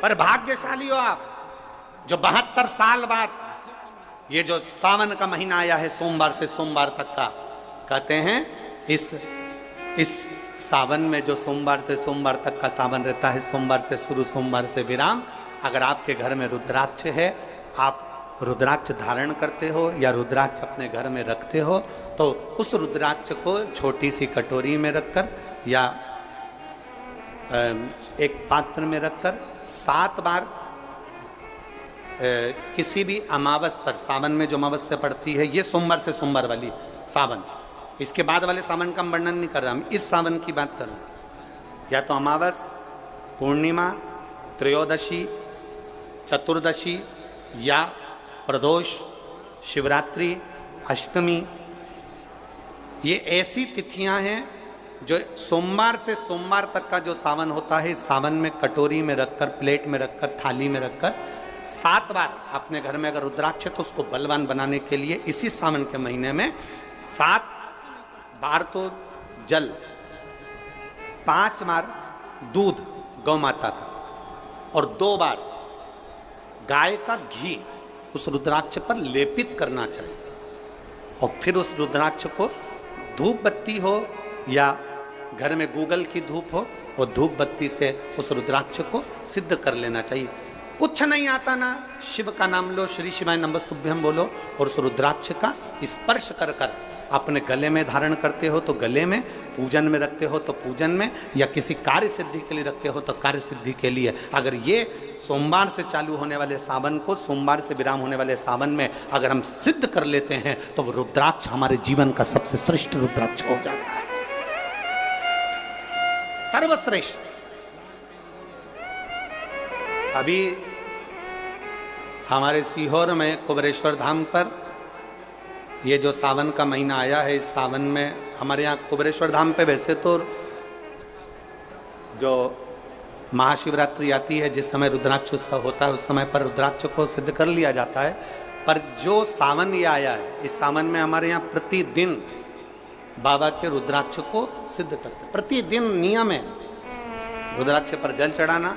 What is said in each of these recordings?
पर भाग्यशाली हो आप जो 72 साल बाद ये जो सावन का महीना आया है, सोमवार से सोमवार तक का, कहते हैं इस सावन में जो सोमवार से सोमवार तक का सावन रहता है, सोमवार से शुरू सोमवार से विराम, अगर आपके घर में रुद्राक्ष है, आप रुद्राक्ष धारण करते हो या रुद्राक्ष अपने घर में रखते हो, तो उस रुद्राक्ष को छोटी सी कटोरी में रखकर या एक पात्र में रखकर 7 बार किसी भी अमावस पर, सावन में जो अमावस्या पड़ती है, ये सोमवार से सोमवार वाली सावन, इसके बाद वाले सावन का वर्णन नहीं कर रहा, हम इस सावन की बात कर रहे हैं। या तो अमावस, पूर्णिमा, त्रयोदशी, चतुर्दशी या प्रदोष, शिवरात्रि, अष्टमी, ये ऐसी तिथियां हैं जो सोमवार से सोमवार तक का जो सावन होता है, इस सावन में कटोरी में रखकर, प्लेट में रखकर, थाली में रखकर 7 बार अपने घर में अगर रुद्राक्ष है तो उसको बलवान बनाने के लिए इसी सावन के महीने में 7 बार तो जल, 5 बार दूध गौ माता का और 2 बार गाय का घी उस रुद्राक्ष पर लेपित करना चाहिए। और फिर उस रुद्राक्ष को धूप बत्ती हो या घर में गूगल की धूप हो, वो धूप बत्ती से उस रुद्राक्ष को सिद्ध कर लेना चाहिए। कुछ नहीं आता ना, शिव का नाम लो, श्री शिवाय नमस्तुभ्यं बोलो और उस रुद्राक्ष का स्पर्श कर कर अपने गले में धारण करते हो तो गले में, पूजन में रखते हो तो पूजन में, या किसी कार्य सिद्धि के लिए रखते हो तो कार्य सिद्धि के लिए। अगर ये सोमवार से चालू होने वाले सावन को, सोमवार से विराम होने वाले सावन में अगर हम सिद्ध कर लेते हैं तो वो रुद्राक्ष हमारे जीवन का सबसे श्रेष्ठ रुद्राक्ष हो जाता है, सर्वश्रेष्ठ। अभी हमारे सीहोर में कुबेरेश्वर धाम पर ये जो सावन का महीना आया है, इस सावन में हमारे यहाँ कुबेरेश्वर धाम पे वैसे तो जो महाशिवरात्रि आती है, जिस समय रुद्राक्ष उत्सव होता है, उस समय पर रुद्राक्ष को सिद्ध कर लिया जाता है। पर जो सावन ये आया है, इस सावन में हमारे यहाँ प्रतिदिन बाबा के रुद्राक्ष को सिद्ध करते हैं। प्रतिदिन नियम है रुद्राक्ष पर जल चढ़ाना,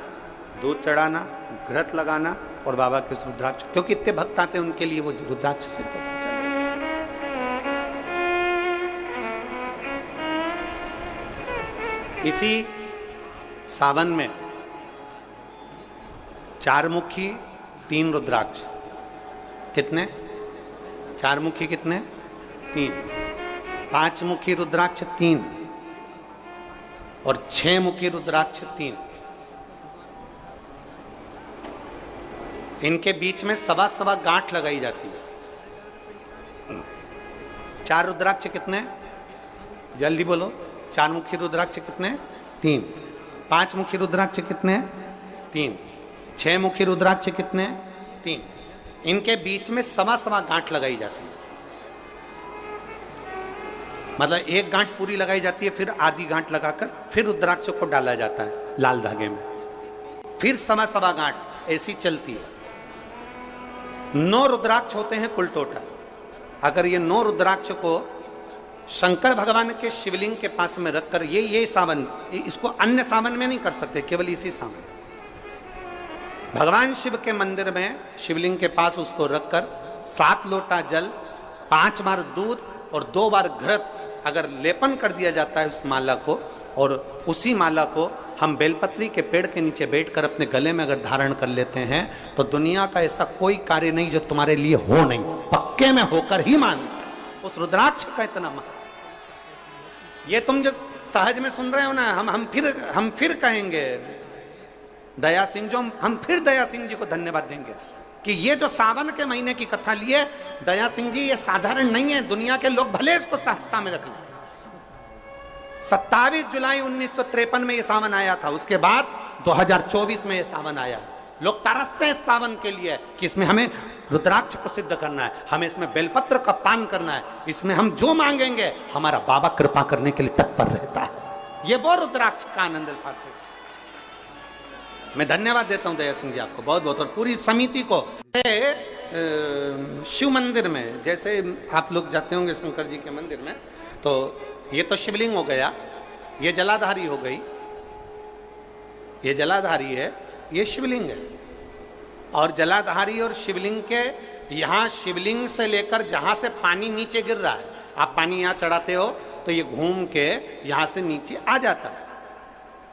दूध चढ़ाना, घृत लगाना और बाबा के रुद्राक्ष, क्योंकि इतने भक्त आते हैं उनके लिए वो रुद्राक्ष सिद्ध होना चाहिए। इसी सावन में 4 मुखी 3 रुद्राक्ष, कितने? 4 मुखी कितने? 3। 5 मुखी रुद्राक्ष 3 और 6 मुखी रुद्राक्ष 3। इनके बीच में 1.25 गांठ लगाई जाती है। 4 रुद्राक्ष कितने? जल्दी बोलो। 4 मुखी रुद्राक्ष कितने? 3। 5 मुखी रुद्राक्ष कितने? 3। 6 मुखी रुद्राक्ष कितने? 3। इनके बीच में 1.25 गांठ लगाई जाती है। मतलब एक गांठ पूरी लगाई जाती है, फिर आधी गांठ लगाकर फिर रुद्राक्ष को डाला जाता है लाल धागे में, फिर 1.25 गांठ ऐसी चलती है। 9 रुद्राक्ष होते हैं कुल टोटल। अगर ये 9 रुद्राक्ष को शंकर भगवान के शिवलिंग के पास में रखकर, ये सावन, इसको अन्य सावन में नहीं कर सकते, केवल इसी सावन भगवान शिव के मंदिर में शिवलिंग के पास उसको रखकर 7 लोटा जल, 5 बार दूध और 2 बार घृत अगर लेपन कर दिया जाता है उस माला को, और उसी माला को हम बेलपत्री के पेड़ के नीचे बैठकर अपने गले में अगर धारण कर लेते हैं तो दुनिया का ऐसा कोई कार्य नहीं जो तुम्हारे लिए हो नहीं, पक्के में होकर ही मान। उस रुद्राक्ष का इतना महत्व, ये तुम जो सहज में सुन रहे हो ना, हम फिर कहेंगे दया सिंह, जो हम फिर दया सिंह जी को धन्यवाद देंगे कि ये जो सावन के महीने की कथा लिए दया सिंह जी, ये साधारण नहीं है। दुनिया के लोग भले इसको सहजता में रख लें। 27 जुलाई 1953 में ये सावन आया था, उसके बाद 2024 में ये सावन आया। लोग तरसते हैं इस सावन के लिए कि इसमें हमें रुद्राक्ष को सिद्ध करना है, हमें इसमें बेलपत्र का पान करना है, इसमें हम जो मांगेंगे हमारा बाबा कृपा करने के लिए तत्पर रहता है। ये वो रुद्राक्ष का आनंद उठाते। मैं धन्यवाद देता हूं दया सिंह जी आपको बहुत बहुत, और पूरी समिति को। शिव मंदिर में जैसे आप लोग जाते होंगे शंकर जी के मंदिर में, तो ये तो शिवलिंग हो गया, ये जलाधारी हो गई, ये जलाधारी है, ये शिवलिंग है। और जलाधारी और शिवलिंग के यहाँ शिवलिंग से लेकर जहाँ से पानी नीचे गिर रहा है, आप पानी यहाँ चढ़ाते हो तो ये घूम के यहाँ से नीचे आ जाता है।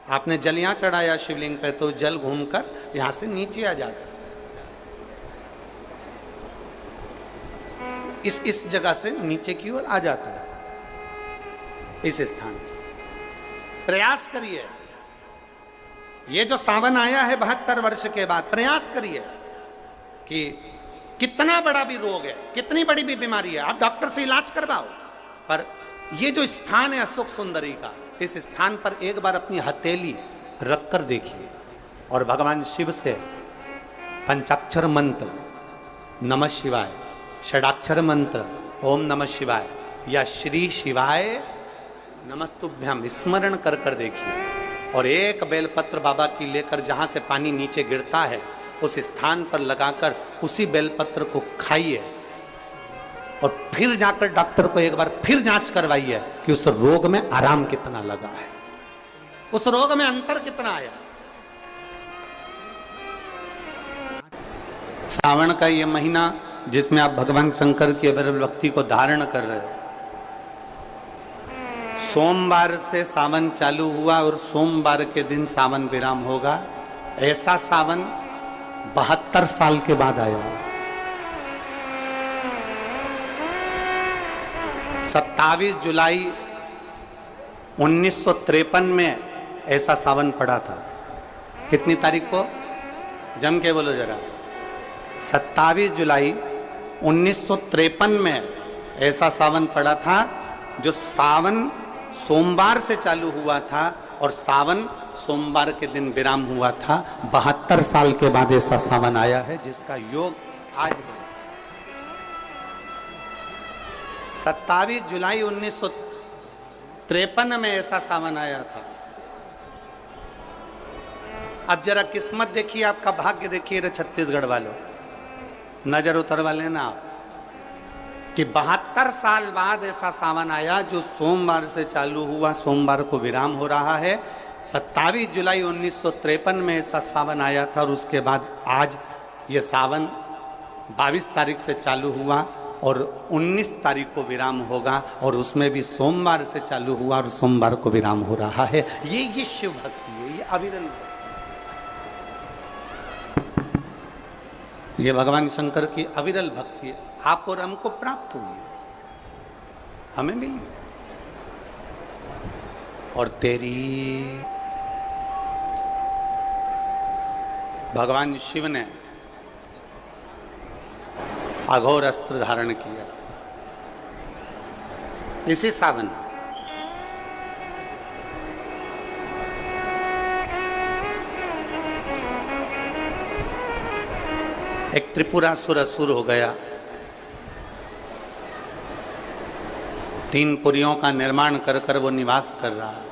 आपने जल यहाँ चढ़ाया शिवलिंग पे तो जल घूमकर यहाँ से नीचे आ जाता है। इस जगह से नीचे की ओर आ जाता है, इस स्थान से। प्रयास करिए, ये जो सावन आया है 72 वर्ष के बाद, प्रयास करिए कि कितना बड़ा भी रोग है, कितनी बड़ी भी बीमारी है, आप डॉक्टर से इलाज करवाओ, पर ये जो स्थान है अशोक सुंदरी का, इस स्थान पर एक बार अपनी हथेली रखकर देखिए और भगवान शिव से पंचाक्षर मंत्र नमः शिवाय, षडाक्षर मंत्र ओम नमः शिवाय या श्री शिवाय नमस्तुभ्यम स्मरण कर कर देखिए। और एक बेलपत्र बाबा की लेकर जहां से पानी नीचे गिरता है उस स्थान पर लगाकर उसी बेलपत्र को खाइए और फिर जाकर डॉक्टर को एक बार फिर जांच करवाइए कि उस रोग में आराम कितना लगा है, उस रोग में अंतर कितना आया। सावन का ये महीना जिसमें आप भगवान शंकर की अविरल भक्ति को धारण कर रहे हो, सोमवार से सावन चालू हुआ और सोमवार के दिन सावन विराम होगा। ऐसा सावन 72 साल के बाद आया। 27 जुलाई 1953 में ऐसा सावन पड़ा था। कितनी तारीख को? जम के बोलो जरा। 27 जुलाई 1953 में ऐसा सावन पड़ा था, जो सावन सोमवार से चालू हुआ था और सावन सोमवार के दिन विराम हुआ था। 72 साल के बाद ऐसा सावन आया है जिसका योग आज है। 27 जुलाई 1953 में ऐसा सावन आया था। अब जरा किस्मत देखिए, आपका भाग्य देखिए रे छत्तीसगढ़ वालों, नजर उतरवा लेना आप कि 72 साल बाद ऐसा सावन आया जो सोमवार से चालू हुआ, सोमवार को विराम हो रहा है। 27 जुलाई 1953 में ऐसा सावन आया था और उसके बाद आज ये सावन 22 तारीख से चालू हुआ और 19 तारीख को विराम होगा, और उसमें भी सोमवार से चालू हुआ और सोमवार को विराम हो रहा है। ये शिव भक्ति है, ये अविरल, ये भगवान शंकर की अविरल भक्ति है। आप और हमको प्राप्त हुई है, हमें मिली, और तेरी भगवान शिव ने अघोर अस्त्र धारण किया इसी सावन। एक त्रिपुरासुर असुर हो गया, 3 पुरियों का निर्माण कर कर वो निवास कर रहा है।